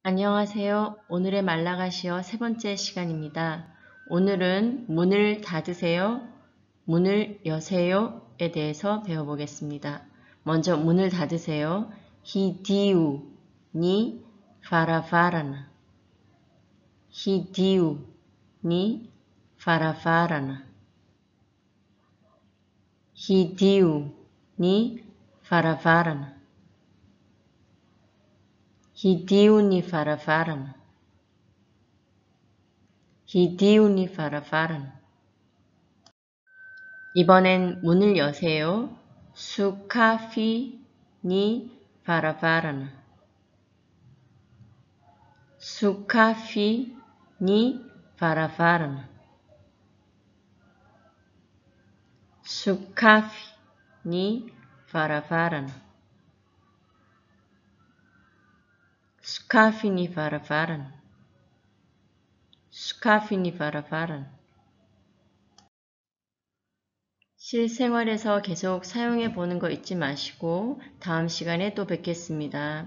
안녕하세요. 오늘의 말라가시어 세 번째 시간입니다. 오늘은 문을 닫으세요, 문을 여세요에 대해서 배워보겠습니다. 먼저 문을 닫으세요. Hidiu ni faravarana. Hidiu ni faravarana. Hidiu ni faravarana. Hidiu-ni faravarana. Hidiu-ni faravarana. 이번엔 문을 여세요. Sukafi-ni faravarana. Sukafi-ni faravarana. Sukafi-ni faravarana. Sukafi-ni faravarana. Sukafi-ni faravarana. 실생활에서 계속 사용해 보는 거 잊지 마시고 다음 시간에 또 뵙겠습니다.